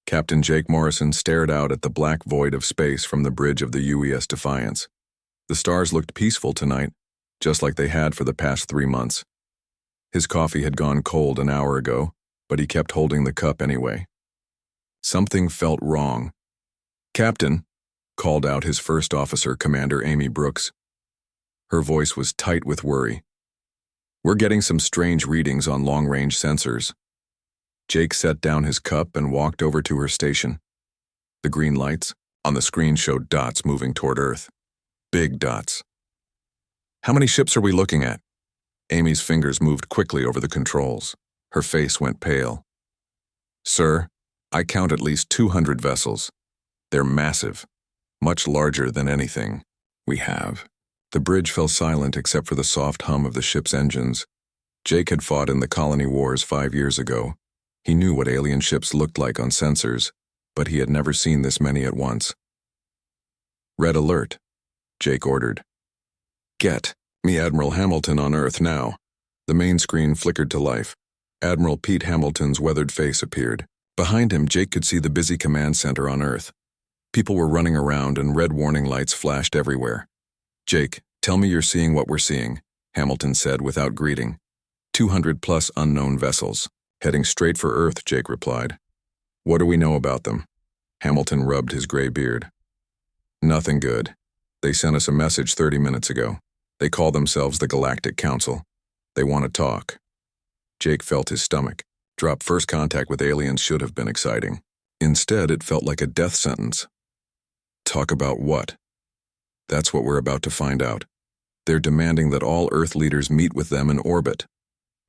Captain Jake Morrison stared out at the black void of space from the bridge of the UES Defiance. The stars looked peaceful tonight, just like they had for the past 3 months. His coffee had gone cold an hour ago, but he kept holding the cup anyway. Something felt wrong. "Captain," called out his first officer, Commander Amy Brooks. Her voice was tight with worry. "We're getting some strange readings on long-range sensors." Jake set down his cup and walked over to her station. The green lights on the screen showed dots moving toward Earth. Big dots. "How many ships are we looking at?" Amy's fingers moved quickly over the controls. Her face went pale. "Sir, I count at least 200 vessels. They're massive, much larger than anything we have." The bridge fell silent except for the soft hum of the ship's engines. Jake had fought in the colony wars 5 years ago. He knew what alien ships looked like on sensors, but he had never seen this many at once. "Red alert," Jake ordered. "Get me Admiral Hamilton on Earth now." The main screen flickered to life. Admiral Pete Hamilton's weathered face appeared. Behind him, Jake could see the busy command center on Earth. People were running around and red warning lights flashed everywhere. "Jake, tell me you're seeing what we're seeing," Hamilton said without greeting. 200+ unknown vessels. "Heading straight for Earth," Jake replied. "What do we know about them?" Hamilton rubbed his gray beard. "Nothing good. They sent us a message 30 minutes ago. They call themselves the Galactic Council. They want to talk." Jake felt his stomach drop. First contact with aliens should have been exciting. Instead, it felt like a death sentence. Talk about what? That's what we're about to find out. They're demanding that all Earth leaders meet with them in orbit.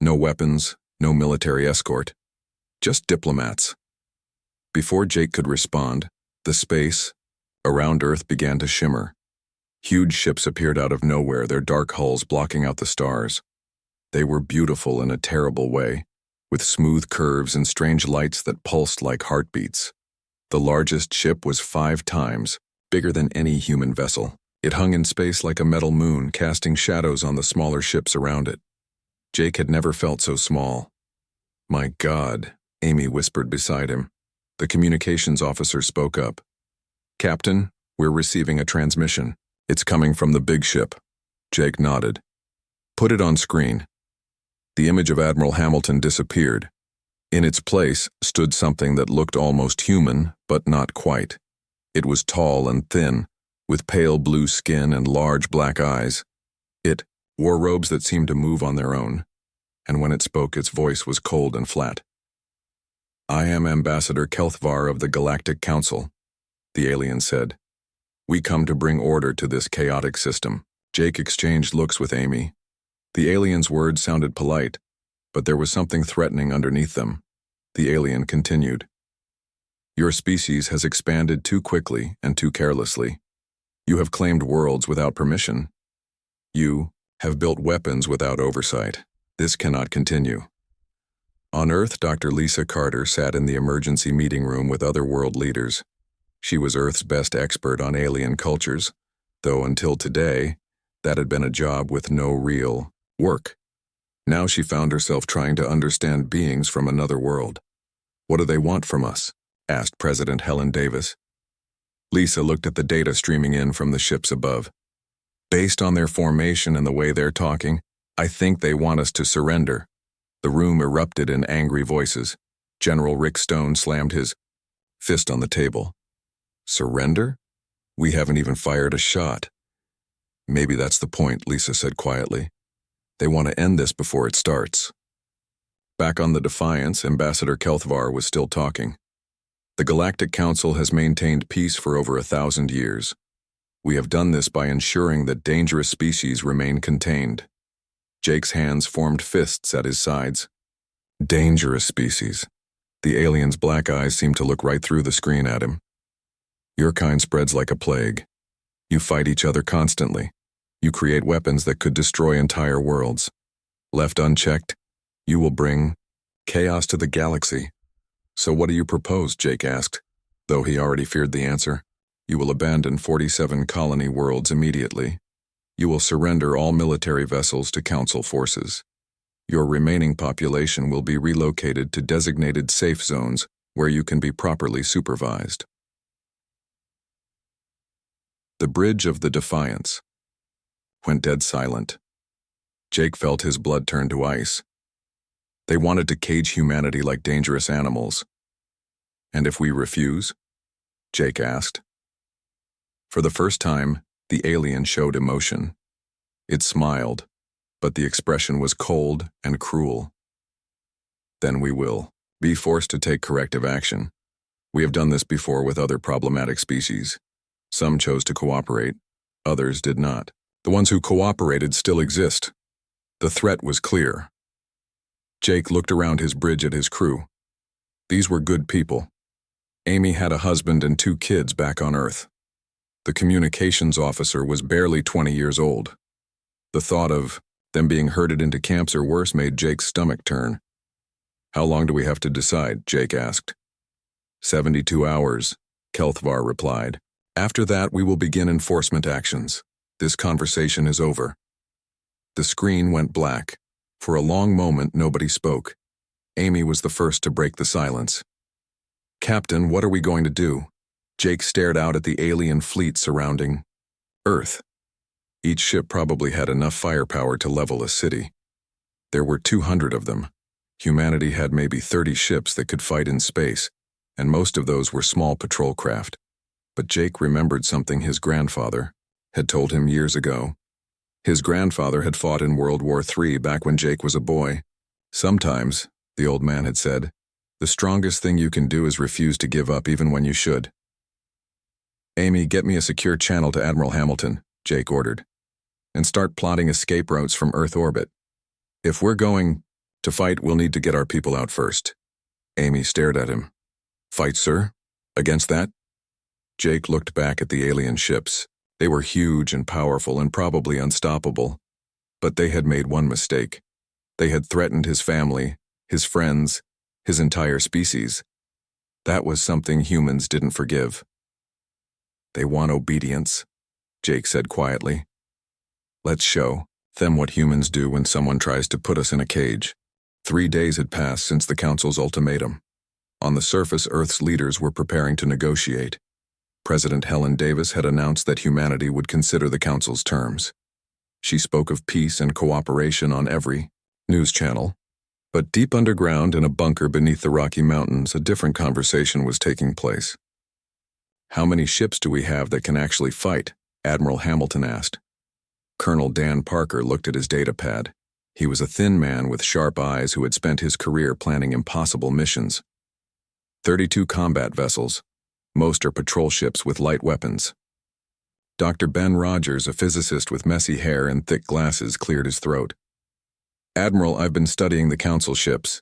No weapons, no military escort. Just diplomats. Before Jake could respond, the space around Earth began to shimmer. Huge ships appeared out of nowhere, their dark hulls blocking out the stars. They were beautiful in a terrible way, with smooth curves and strange lights that pulsed like heartbeats. The largest ship was 5 times bigger than any human vessel. It hung in space like a metal moon, casting shadows on the smaller ships around it. Jake had never felt so small. "My God," Amy whispered beside him. The communications officer spoke up. "Captain, we're receiving a transmission. It's coming from the big ship." Jake nodded. "Put it on screen." The image of Admiral Hamilton disappeared. In its place stood something that looked almost human, but not quite. It was tall and thin, with pale blue skin and large black eyes. It wore robes that seemed to move on their own, and when it spoke, its voice was cold and flat. "I am Ambassador Kelthvar of the Galactic Council," the alien said. "We come to bring order to this chaotic system." Jake exchanged looks with Amy. The alien's words sounded polite, but there was something threatening underneath them. The alien continued. "Your species has expanded too quickly and too carelessly. You have claimed worlds without permission. You have built weapons without oversight. This cannot continue." On Earth, Dr. Lisa Carter sat in the emergency meeting room with other world leaders. She was Earth's best expert on alien cultures, though until today, that had been a job with no real work. Now she found herself trying to understand beings from another world. "What do they want from us?" asked President Helen Davis. Lisa looked at the data streaming in from the ships above. "Based on their formation and the way they're talking, I think they want us to surrender." The room erupted in angry voices. General Rick Stone slammed his fist on the table. "Surrender? We haven't even fired a shot." "Maybe that's the point," Lisa said quietly. "They want to end this before it starts." Back on the Defiance, Ambassador Kelthvar was still talking. "The Galactic Council has maintained peace for over 1,000 years. We have done this by ensuring that dangerous species remain contained." Jake's hands formed fists at his sides. "Dangerous species." The alien's black eyes seemed to look right through the screen at him. "Your kind spreads like a plague. You fight each other constantly. You create weapons that could destroy entire worlds. Left unchecked, you will bring chaos to the galaxy." "So what do you propose?" Jake asked, though he already feared the answer. "You will abandon 47 colony worlds immediately. You will surrender all military vessels to Council forces. Your remaining population will be relocated to designated safe zones where you can be properly supervised. The bridge of the Defiance went dead silent. Jake felt his blood turn to ice. They wanted to cage humanity like dangerous animals. And if we refuse? Jake asked. For the first time, the alien showed emotion. It smiled, but the expression was cold and cruel. Then we will be forced to take corrective action. We have done this before with other problematic species. Some chose to cooperate, others did not. The ones who cooperated still exist. The threat was clear. Jake looked around his bridge at his crew. These were good people. Amy had a husband and 2 kids back on Earth. The communications officer was barely 20 years old. The thought of them being herded into camps or worse made Jake's stomach turn. How long do we have to decide? Jake asked. 72 hours, Kelthvar replied. After that, we will begin enforcement actions. This conversation is over. The screen went black. For a long moment, nobody spoke. Amy was the first to break the silence. Captain, what are we going to do? Jake stared out at the alien fleet surrounding Earth. Each ship probably had enough firepower to level a city. There were 200 of them. Humanity had maybe 30 ships that could fight in space, and most of those were small patrol craft. But Jake remembered something his grandfather had told him years ago. His grandfather had fought in World War III back when Jake was a boy. Sometimes, the old man had said, the strongest thing you can do is refuse to give up even when you should. Amy, get me a secure channel to Admiral Hamilton, Jake ordered, and start plotting escape routes from Earth orbit. If we're going to fight, we'll need to get our people out first. Amy stared at him. Fight, sir? Against that? Jake looked back at the alien ships. They were huge and powerful and probably unstoppable. But they had made one mistake. They had threatened his family, his friends, his entire species. That was something humans didn't forgive. They want obedience, Jake said quietly. Let's show them what humans do when someone tries to put us in a cage. 3 days had passed since the Council's ultimatum. On the surface, Earth's leaders were preparing to negotiate. President Helen Davis had announced that humanity would consider the Council's terms. She spoke of peace and cooperation on every news channel. But deep underground in a bunker beneath the Rocky Mountains, a different conversation was taking place. How many ships do we have that can actually fight? Admiral Hamilton asked. Colonel Dan Parker looked at his data pad. He was a thin man with sharp eyes who had spent his career planning impossible missions. 32 combat vessels. Most are patrol ships with light weapons. Dr. Ben Rogers, a physicist with messy hair and thick glasses, cleared his throat. Admiral, I've been studying the Council ships.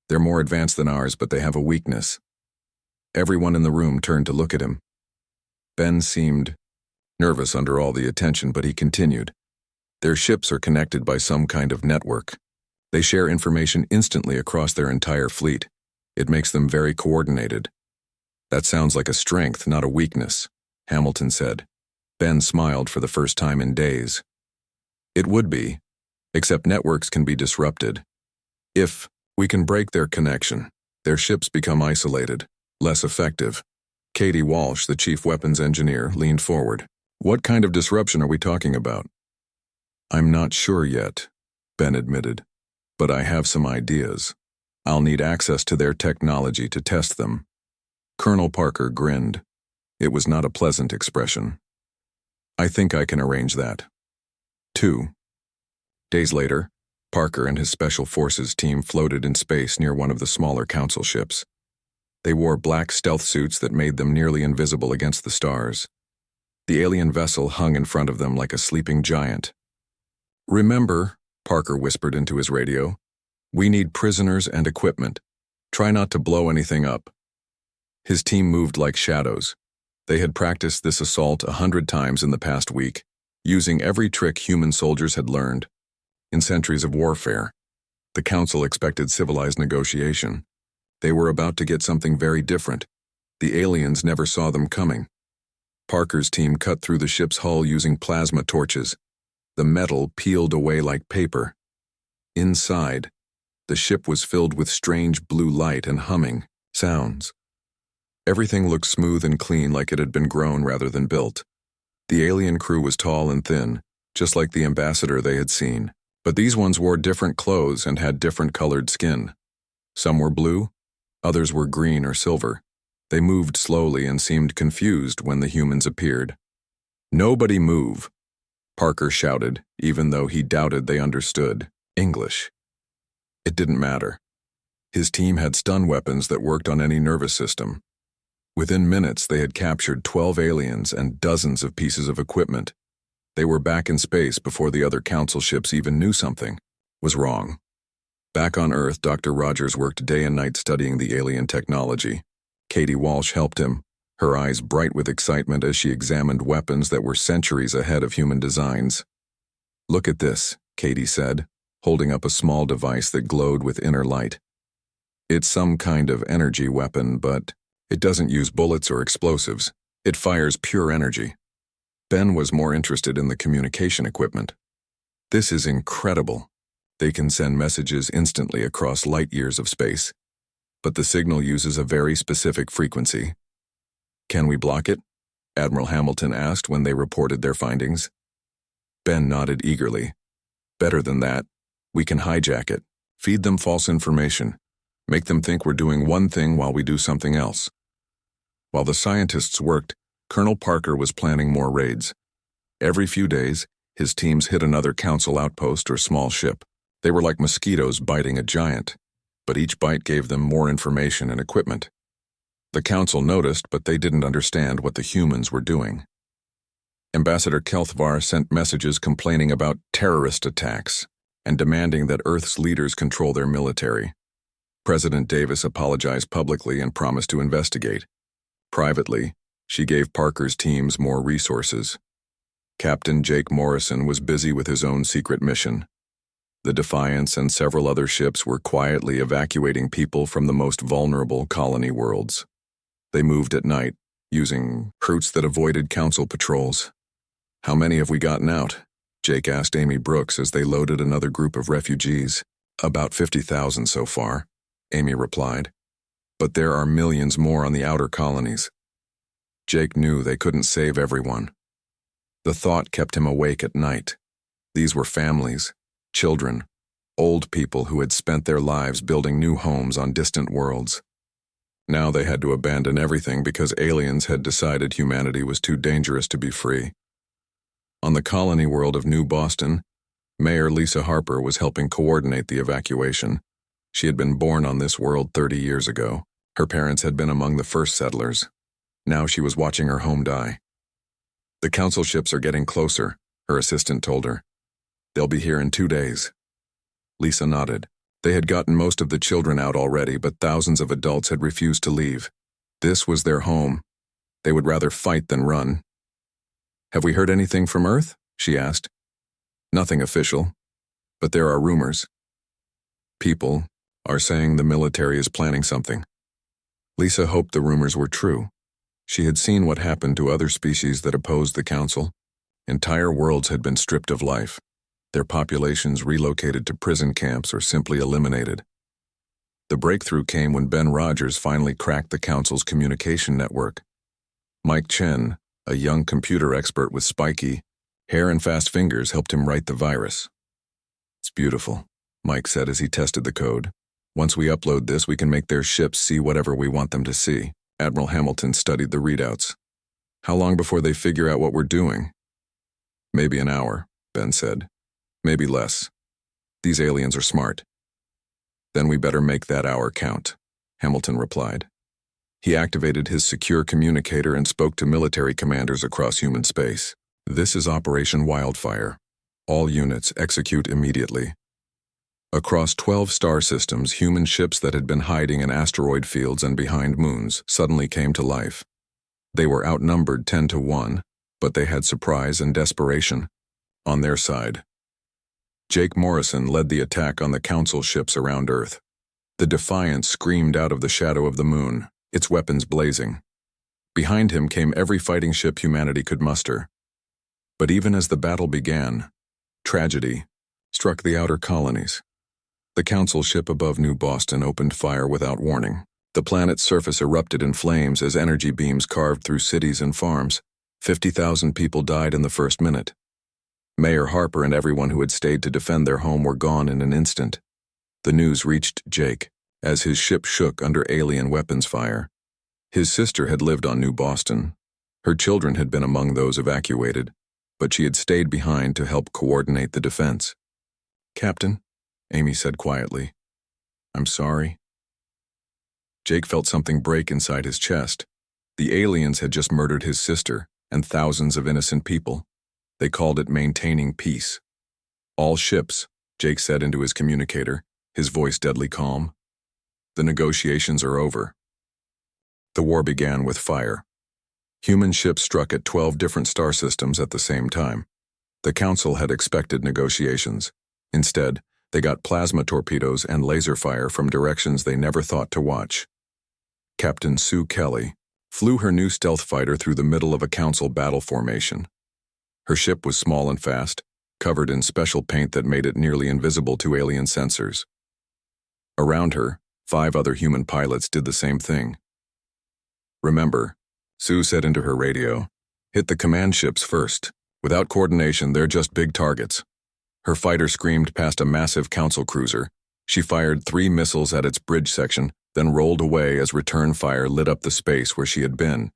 They're more advanced than ours, but they have a weakness. Everyone in the room turned to look at him. Ben seemed nervous under all the attention, but he continued. Their ships are connected by some kind of network. They share information instantly across their entire fleet. It makes them very coordinated. That sounds like a strength, not a weakness, Hamilton said. Ben smiled for the first time in days. It would be, except networks can be disrupted. If we can break their connection, their ships become isolated, less effective. Katie Walsh, the chief weapons engineer, leaned forward. What kind of disruption are we talking about? I'm not sure yet, Ben admitted, but I have some ideas. I'll need access to their technology to test them. Colonel Parker grinned. It was not a pleasant expression. I think I can arrange that. 2 days later, Parker and his Special Forces team floated in space near one of the smaller Council ships. They wore black stealth suits that made them nearly invisible against the stars. The alien vessel hung in front of them like a sleeping giant. Remember, Parker whispered into his radio, we need prisoners and equipment. Try not to blow anything up. His team moved like shadows. They had practiced this assault 100 times in the past week, using every trick human soldiers had learned. In centuries of warfare, the Council expected civilized negotiation. They were about to get something very different. The aliens never saw them coming. Parker's team cut through the ship's hull using plasma torches. The metal peeled away like paper. Inside, the ship was filled with strange blue light and humming. Sounds. Everything looked smooth and clean, like it had been grown rather than built. The alien crew was tall and thin, just like the ambassador they had seen. But these ones wore different clothes and had different colored skin. Some were blue, others were green or silver. They moved slowly and seemed confused when the humans appeared. "Nobody move," Parker shouted, even though he doubted they understood English. It didn't matter. His team had stun weapons that worked on any nervous system. Within minutes, they had captured 12 aliens and dozens of pieces of equipment. They were back in space before the other council ships even knew something was wrong. Back on Earth, Dr. Rogers worked day and night studying the alien technology. Katie Walsh helped him, her eyes bright with excitement as she examined weapons that were centuries ahead of human designs. "Look at this," Katie said, holding up a small device that glowed with inner light. "It's some kind of energy weapon, but it doesn't use bullets or explosives. It fires pure energy." Ben was more interested in the communication equipment. "This is incredible. They can send messages instantly across light years of space. But the signal uses a very specific frequency." "Can we block it?" Admiral Hamilton asked when they reported their findings. Ben nodded eagerly. "Better than that. We can hijack it, feed them false information, make them think we're doing one thing while we do something else." While the scientists worked, Colonel Parker was planning more raids. Every few days, his teams hit another council outpost or small ship. They were like mosquitoes biting a giant, but each bite gave them more information and equipment. The council noticed, but they didn't understand what the humans were doing. Ambassador Kelthvar sent messages complaining about terrorist attacks and demanding that Earth's leaders control their military. President Davis apologized publicly and promised to investigate. Privately, she gave Parker's teams more resources. Captain Jake Morrison was busy with his own secret mission. The Defiance and several other ships were quietly evacuating people from the most vulnerable colony worlds. They moved at night, using routes that avoided council patrols. "How many have we gotten out?" Jake asked Amy Brooks as they loaded another group of refugees. "About 50,000 so far," Amy replied. "But there are millions more on the outer colonies." Jake knew they couldn't save everyone. The thought kept him awake at night. These were families, children, old people who had spent their lives building new homes on distant worlds. Now they had to abandon everything because aliens had decided humanity was too dangerous to be free. On the colony world of New Boston, Mayor Lisa Harper was helping coordinate the evacuation. She had been born on this world 30 years ago. Her parents had been among the first settlers. Now she was watching her home die. "The council ships are getting closer," her assistant told her. "They'll be here in 2 days." Lisa nodded. They had gotten most of the children out already, but thousands of adults had refused to leave. This was their home. They would rather fight than run. "Have we heard anything from Earth?" she asked. "Nothing official, but there are rumors. People are saying the military is planning something." Lisa hoped the rumors were true. She had seen what happened to other species that opposed the council. Entire worlds had been stripped of life, their populations relocated to prison camps or simply eliminated. The breakthrough came when Ben Rogers finally cracked the council's communication network. Mike Chen, a young computer expert with spiky hair and fast fingers, helped him write the virus. "It's beautiful," Mike said as he tested the code. "Once we upload this, we can make their ships see whatever we want them to see." Admiral Hamilton studied the readouts. "How long before they figure out what we're doing?" "Maybe an hour," Ben said. "Maybe less. These aliens are smart." "Then we better make that hour count," Hamilton replied. He activated his secure communicator and spoke to military commanders across human space. "This is Operation Wildfire. All units execute immediately." Across 12 star systems, human ships that had been hiding in asteroid fields and behind moons suddenly came to life. They were outnumbered 10 to 1, but they had surprise and desperation on their side. Jake Morrison led the attack on the council ships around Earth. The Defiance screamed out of the shadow of the moon, its weapons blazing. Behind him came every fighting ship humanity could muster. But even as the battle began, tragedy struck the outer colonies. The council ship above New Boston opened fire without warning. The planet's surface erupted in flames as energy beams carved through cities and farms. 50,000 people died in the first minute. Mayor Harper and everyone who had stayed to defend their home were gone in an instant. The news reached Jake as his ship shook under alien weapons fire. His sister had lived on New Boston. Her children had been among those evacuated, but she had stayed behind to help coordinate the defense. "Captain," Amy said quietly, "I'm sorry." Jake felt something break inside his chest. The aliens had just murdered his sister and thousands of innocent people. They called it maintaining peace. "All ships," Jake said into his communicator, his voice deadly calm. "The negotiations are over." The war began with fire. Human ships struck at 12 different star systems at the same time. The Council had expected negotiations. Instead, they got plasma torpedoes and laser fire from directions they never thought to watch. Captain Sue Kelly flew her new stealth fighter through the middle of a Council battle formation. Her ship was small and fast, covered in special paint that made it nearly invisible to alien sensors. Around her, 5 other human pilots did the same thing. "Remember," Sue said into her radio, "hit the command ships first. Without coordination, they're just big targets." Her fighter screamed past a massive Council cruiser. She fired 3 missiles at its bridge section, then rolled away as return fire lit up the space where she had been.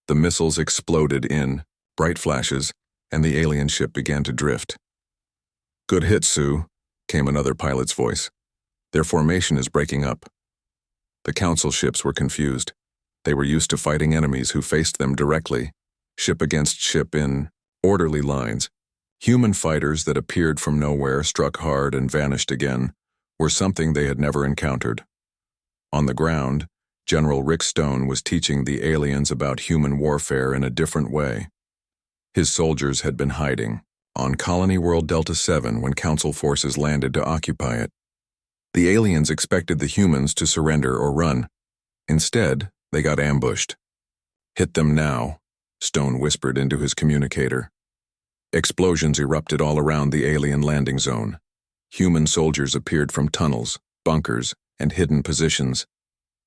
The missiles exploded in bright flashes, and the alien ship began to drift. "Good hit, Sue," came another pilot's voice. "Their formation is breaking up." The Council ships were confused. They were used to fighting enemies who faced them directly, ship against ship in orderly lines. Human fighters that appeared from nowhere, struck hard, and vanished again, were something they had never encountered. On the ground, General Rick Stone was teaching the aliens about human warfare in a different way. His soldiers had been hiding on Colony World Delta 7 when Council forces landed to occupy it. The aliens expected the humans to surrender or run. Instead, they got ambushed. "Hit them now," Stone whispered into his communicator. Explosions erupted all around the alien landing zone. Human soldiers appeared from tunnels, bunkers, and hidden positions.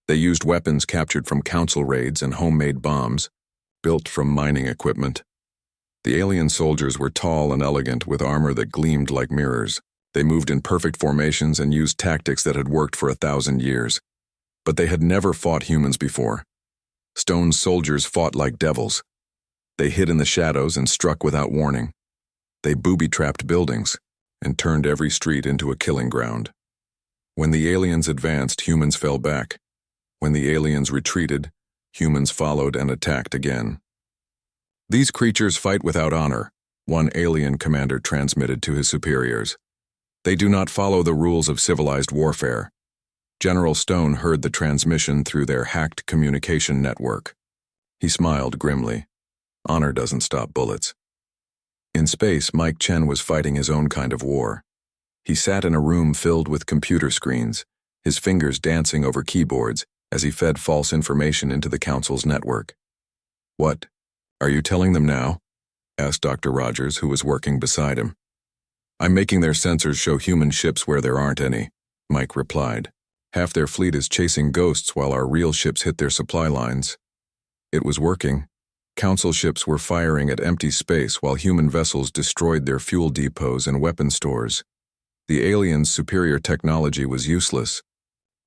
They used weapons captured from Council raids and homemade bombs, built from mining equipment. The alien soldiers were tall and elegant with armor that gleamed like mirrors. They moved in perfect formations and used tactics that had worked for 1,000 years. But they had never fought humans before. Stone's soldiers fought like devils. They hid in the shadows and struck without warning. They booby-trapped buildings and turned every street into a killing ground. When the aliens advanced, humans fell back. When the aliens retreated, humans followed and attacked again. "These creatures fight without honor," one alien commander transmitted to his superiors. "They do not follow the rules of civilized warfare." General Stone heard the transmission through their hacked communication network. He smiled grimly. Honor doesn't stop bullets. In space, Mike Chen was fighting his own kind of war. He sat in a room filled with computer screens, his fingers dancing over keyboards as he fed false information into the Council's network. "What? Are you telling them now?" asked Dr. Rogers, who was working beside him. "I'm making their sensors show human ships where there aren't any," Mike replied. "Half their fleet is chasing ghosts while our real ships hit their supply lines." It was working. Council ships were firing at empty space while human vessels destroyed their fuel depots and weapon stores. The aliens' superior technology was useless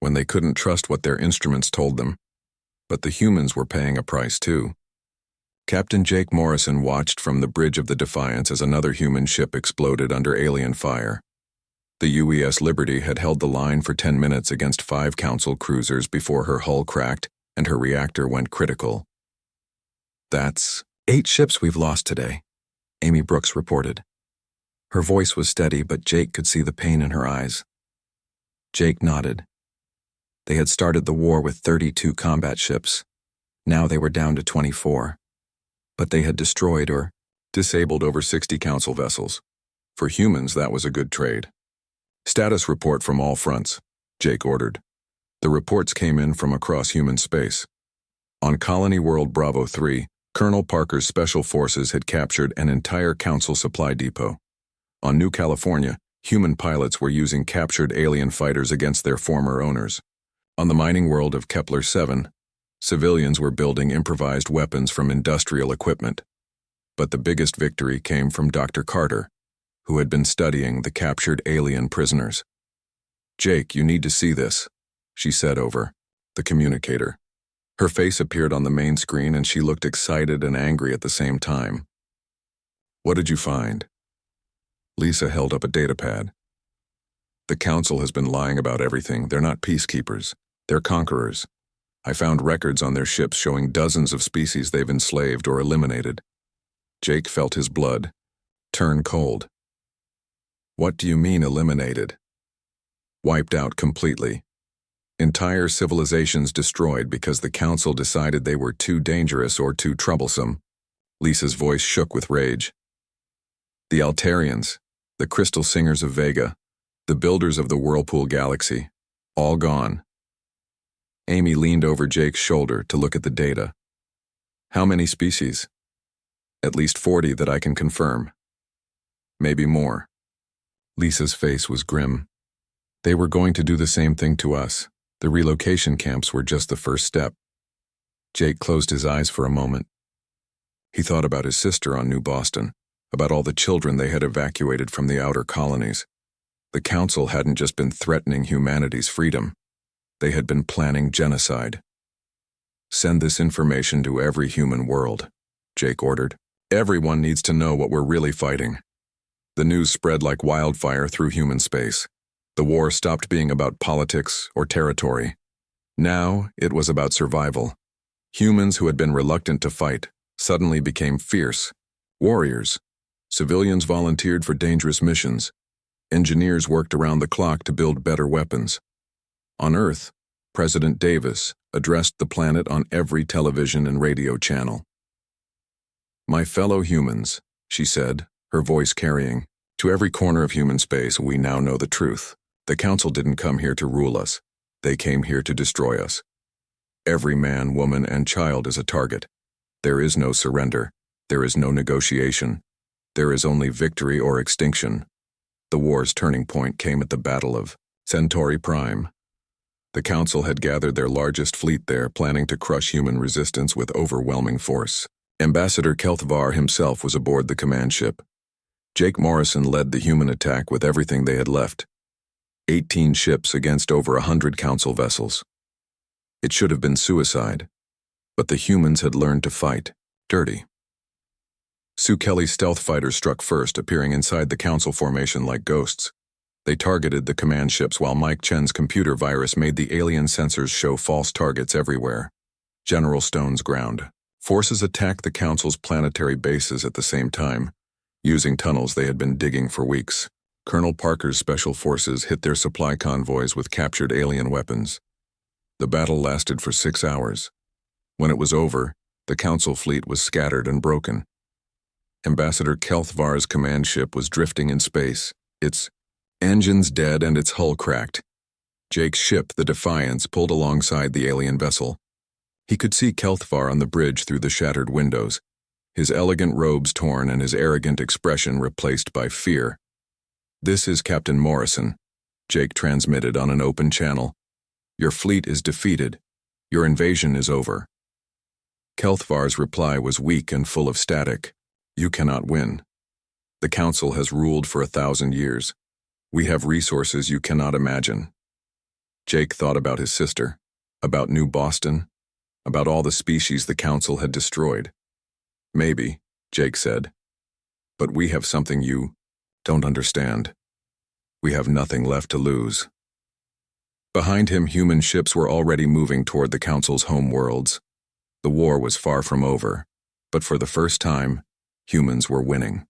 when they couldn't trust what their instruments told them. But the humans were paying a price too. Captain Jake Morrison watched from the bridge of the Defiance as another human ship exploded under alien fire. The UES Liberty had held the line for 10 minutes against 5 Council cruisers before her hull cracked and her reactor went critical. "That's 8 ships we've lost today," Amy Brooks reported. Her voice was steady, but Jake could see the pain in her eyes. Jake nodded. They had started the war with 32 combat ships. Now they were down to 24. But they had destroyed or disabled over 60 Council vessels. For humans, that was a good trade. "Status report from all fronts," Jake ordered. The reports came in from across human space. On Colony World Bravo 3, Colonel Parker's Special Forces had captured an entire Council supply depot. On New California, human pilots were using captured alien fighters against their former owners. On the mining world of Kepler-7, civilians were building improvised weapons from industrial equipment. But the biggest victory came from Dr. Carter, who had been studying the captured alien prisoners. "Jake, you need to see this," she said over the communicator. Her face appeared on the main screen and she looked excited and angry at the same time. "What did you find?" Lisa held up a datapad. "The Council has been lying about everything. They're not peacekeepers. They're conquerors. I found records on their ships showing dozens of species they've enslaved or eliminated." Jake felt his blood turn cold. "What do you mean eliminated?" "Wiped out completely. Entire civilizations destroyed because the Council decided they were too dangerous or too troublesome." Lisa's voice shook with rage. "The Altarians, the Crystal Singers of Vega, the builders of the Whirlpool Galaxy, all gone." Amy leaned over Jake's shoulder to look at the data. "How many species?" "At least 40 that I can confirm. Maybe more." Lisa's face was grim. "They were going to do the same thing to us. The relocation camps were just the first step." Jake closed his eyes for a moment. He thought about his sister on New Boston, about all the children they had evacuated from the outer colonies. The Council hadn't just been threatening humanity's freedom. They had been planning genocide. "Send this information to every human world," Jake ordered. "Everyone needs to know what we're really fighting." The news spread like wildfire through human space. The war stopped being about politics or territory. Now it was about survival. Humans who had been reluctant to fight suddenly became fierce. Warriors. Civilians volunteered for dangerous missions. Engineers worked around the clock to build better weapons. On Earth, President Davis addressed the planet on every television and radio channel. "My fellow humans," she said, her voice carrying, "to every corner of human space, we now know the truth. The Council didn't come here to rule us. They came here to destroy us. Every man, woman, and child is a target. There is no surrender. There is no negotiation. There is only victory or extinction." The war's turning point came at the Battle of Centauri Prime. The Council had gathered their largest fleet there, planning to crush human resistance with overwhelming force. Ambassador Kelthvar himself was aboard the command ship. Jake Morrison led the human attack with everything they had left. 18 ships against over 100 Council vessels. It should have been suicide, but the humans had learned to fight dirty. Sue Kelly's stealth fighters struck first, appearing inside the Council formation like ghosts. They targeted the command ships while Mike Chen's computer virus made the alien sensors show false targets everywhere. General Stone's ground forces attacked the Council's planetary bases at the same time, using tunnels they had been digging for weeks. Colonel Parker's special forces hit their supply convoys with captured alien weapons. The battle lasted for 6 hours. When it was over, the Council fleet was scattered and broken. Ambassador Kelthvar's command ship was drifting in space, its engines dead and its hull cracked. Jake's ship, the Defiance, pulled alongside the alien vessel. He could see Kelthvar on the bridge through the shattered windows, his elegant robes torn and his arrogant expression replaced by fear. "This is Captain Morrison," Jake transmitted on an open channel. "Your fleet is defeated. Your invasion is over." Kelthvar's reply was weak and full of static. "You cannot win. The Council has ruled for 1,000 years. We have resources you cannot imagine." Jake thought about his sister, about New Boston, about all the species the Council had destroyed. "Maybe," Jake said, "but we have something you don't understand. We have nothing left to lose." Behind him, human ships were already moving toward the Council's home worlds. The war was far from over, but for the first time, humans were winning.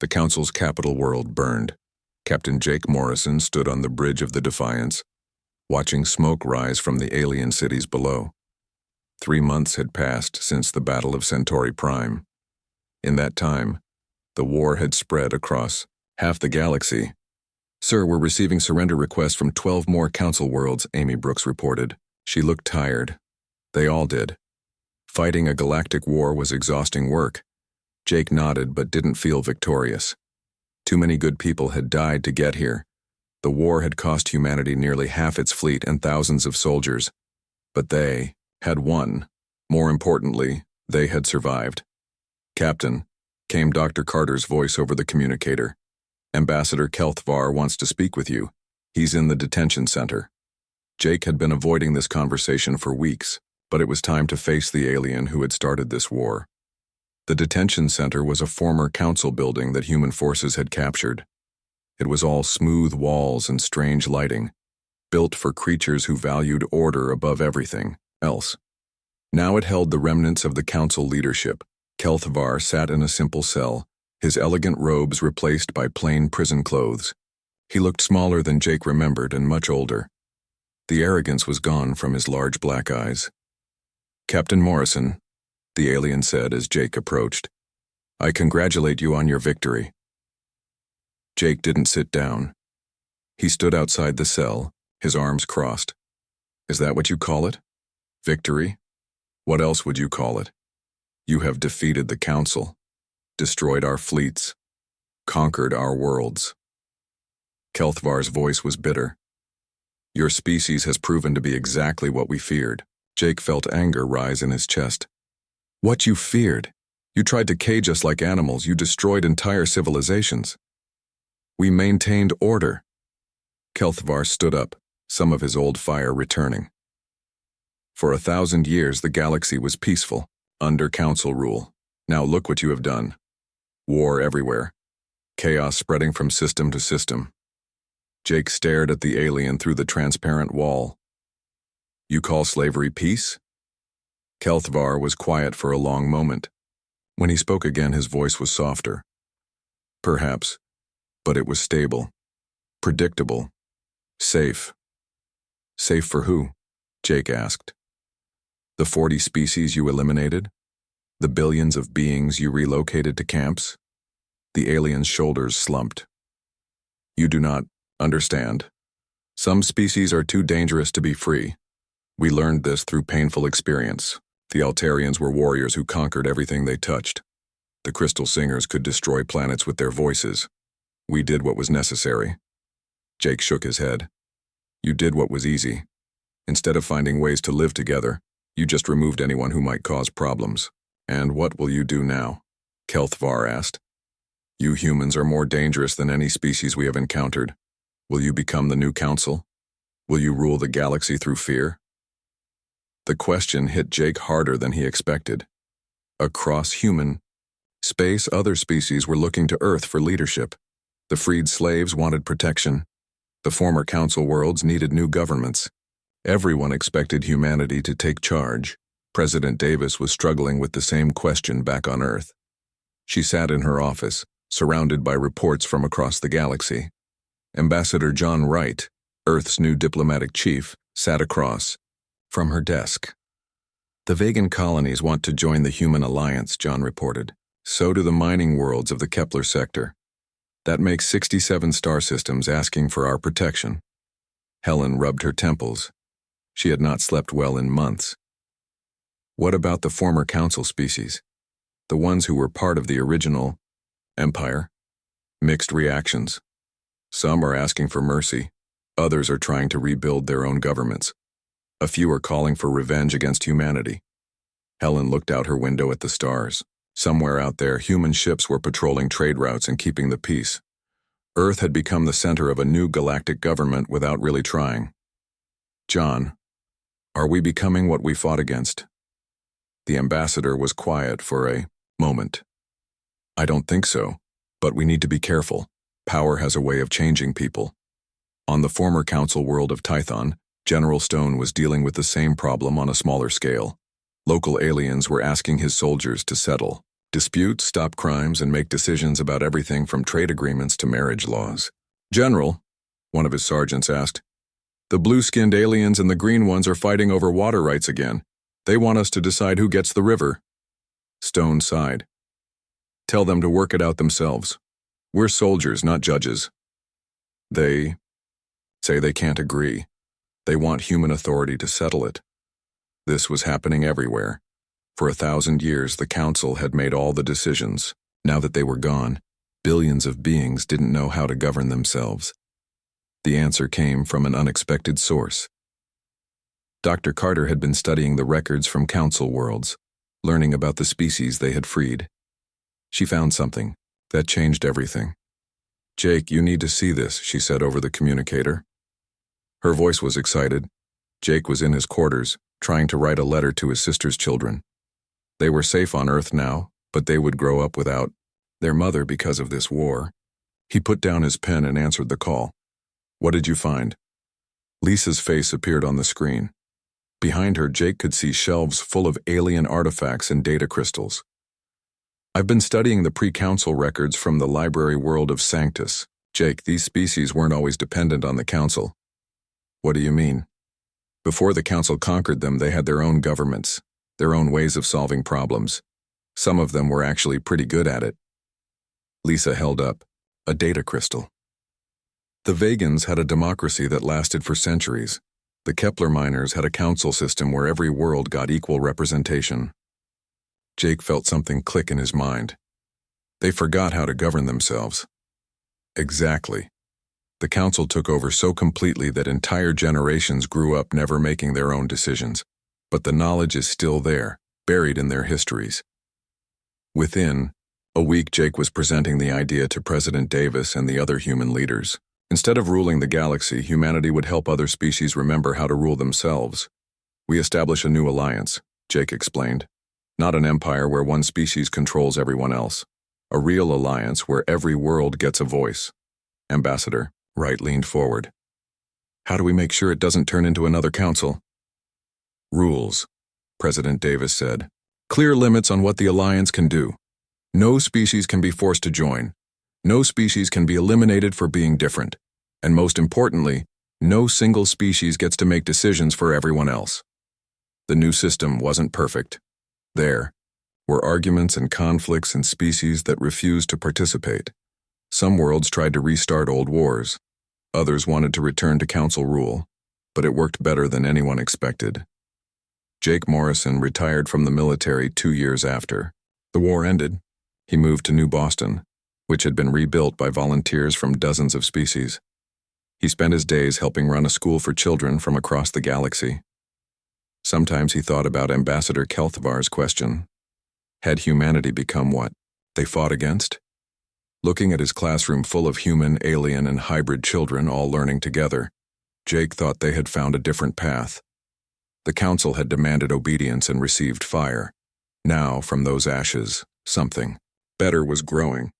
The Council's capital world burned. Captain Jake Morrison stood on the bridge of the Defiance, watching smoke rise from the alien cities below. 3 months had passed since the Battle of Centauri Prime. In that time, the war had spread across half the galaxy. "Sir, we're receiving surrender requests from 12 more Council worlds," Amy Brooks reported. She looked tired. They all did. Fighting a galactic war was exhausting work. Jake nodded but didn't feel victorious. Too many good people had died to get here. The war had cost humanity nearly half its fleet and thousands of soldiers, but they had won. More importantly, they had survived. "Captain," came Dr. Carter's voice over the communicator. "Ambassador Kelthvar wants to speak with you. He's in the detention center." Jake had been avoiding this conversation for weeks, but it was time to face the alien who had started this war. The detention center was a former council building that human forces had captured. It was all smooth walls and strange lighting, built for creatures who valued order above everything else. Now it held the remnants of the council leadership. Kelthvar sat in a simple cell, his elegant robes replaced by plain prison clothes. He looked smaller than Jake remembered and much older. The arrogance was gone from his large black eyes. "Captain Morrison," the alien said as Jake approached, "I congratulate you on your victory." Jake didn't sit down. He stood outside the cell, his arms crossed. "Is that what you call it? Victory? What else would you call it? You have defeated the Council, destroyed our fleets, conquered our worlds." Kelthvar's voice was bitter. "Your species has proven to be exactly what we feared." Jake felt anger rise in his chest. "What you feared? You tried to cage us like animals. You destroyed entire civilizations. We maintained order." Kelthvar stood up, some of his old fire returning. "For 1,000 years the galaxy was peaceful, under council rule. Now look what you have done. War everywhere. Chaos spreading from system to system." Jake stared at the alien through the transparent wall. "You call slavery peace?" Kelthvar was quiet for a long moment. When he spoke again, his voice was softer. "Perhaps, but it was stable, predictable, safe." "Safe for who?" Jake asked. "The 40 species you eliminated? The billions of beings you relocated to camps?" The alien's shoulders slumped. "You do not understand. Some species are too dangerous to be free. We learned this through painful experience. The Altarians were warriors who conquered everything they touched. The Crystal Singers could destroy planets with their voices. We did what was necessary." Jake shook his head. "You did what was easy. Instead of finding ways to live together, you just removed anyone who might cause problems." "And what will you do now?" Kelthvar asked. "You humans are more dangerous than any species we have encountered. Will you become the new council? Will you rule the galaxy through fear?" The question hit Jake harder than he expected. Across human space, other species were looking to Earth for leadership. The freed slaves wanted protection. The former council worlds needed new governments. Everyone expected humanity to take charge. President Davis was struggling with the same question back on Earth. She sat in her office, surrounded by reports from across the galaxy. Ambassador John Wright, Earth's new diplomatic chief, sat across from her desk. "The Vegan colonies want to join the Human Alliance," John reported. "So do the mining worlds of the Kepler sector. That makes 67 star systems asking for our protection." Helen rubbed her temples. She had not slept well in months. "What about the former council species? The ones who were part of the original empire?" Mixed reactions. Some are asking for mercy. Others are trying to rebuild their own governments. A few are calling for revenge against humanity. Helen looked out her window at the stars. Somewhere out there, human ships were patrolling trade routes and keeping the peace. Earth had become the center of a new galactic government without really trying. "John, are we becoming what we fought against?" The ambassador was quiet for a moment. "I don't think so, but we need to be careful. Power has a way of changing people." On the former council world of Tython, General Stone was dealing with the same problem on a smaller scale. Local aliens were asking his soldiers to settle disputes, stop crimes, and make decisions about everything from trade agreements to marriage laws. "General," one of his sergeants asked, "the blue-skinned aliens and the green ones are fighting over water rights again. They want us to decide who gets the river." Stone sighed. "Tell them to work it out themselves. We're soldiers, not judges." "They say they can't agree. They want human authority to settle it." This was happening everywhere. For 1,000 years, the council had made all the decisions. Now that they were gone, billions of beings didn't know how to govern themselves. The answer came from an unexpected source. Dr. Carter had been studying the records from Council worlds, learning about the species they had freed. She found something that changed everything. "Jake, you need to see this," she said over the communicator. Her voice was excited. Jake was in his quarters, trying to write a letter to his sister's children. They were safe on Earth now, but they would grow up without their mother because of this war. He put down his pen and answered the call. "What did you find?" Lisa's face appeared on the screen. Behind her, Jake could see shelves full of alien artifacts and data crystals. "I've been studying the pre-council records from the library world of Sanctus. Jake, these species weren't always dependent on the council." "What do you mean?" "Before the council conquered them, they had their own governments, their own ways of solving problems. Some of them were actually pretty good at it." Lisa held up a data crystal. "The Vegans had a democracy that lasted for centuries. The Kepler miners had a council system where every world got equal representation." Jake felt something click in his mind. They forgot how to govern themselves. Exactly. The council took over so completely that entire generations grew up never making their own decisions. But the knowledge is still there, buried in their histories. Within a week, Jake was presenting the idea to President Davis and the other human leaders. Instead of ruling the galaxy, humanity would help other species remember how to rule themselves. "We establish a new alliance," Jake explained. "Not an empire where one species controls everyone else. A real alliance where every world gets a voice." Ambassador Wright leaned forward. "How do we make sure it doesn't turn into another council?" "Rules," President Davis said. "Clear limits on what the alliance can do. No species can be forced to join. No species can be eliminated for being different. And most importantly, no single species gets to make decisions for everyone else." The new system wasn't perfect. There were arguments and conflicts in species that refused to participate. Some worlds tried to restart old wars. Others wanted to return to council rule, but it worked better than anyone expected. Jake Morrison retired from the military 2 years after. The war ended. He moved to New Boston, which had been rebuilt by volunteers from dozens of species. He spent his days helping run a school for children from across the galaxy. Sometimes he thought about Ambassador Kelthavar's question. Had humanity become what they fought against? Looking at his classroom full of human, alien, and hybrid children all learning together, Jake thought they had found a different path. The council had demanded obedience and received fire. Now, from those ashes, something better was growing.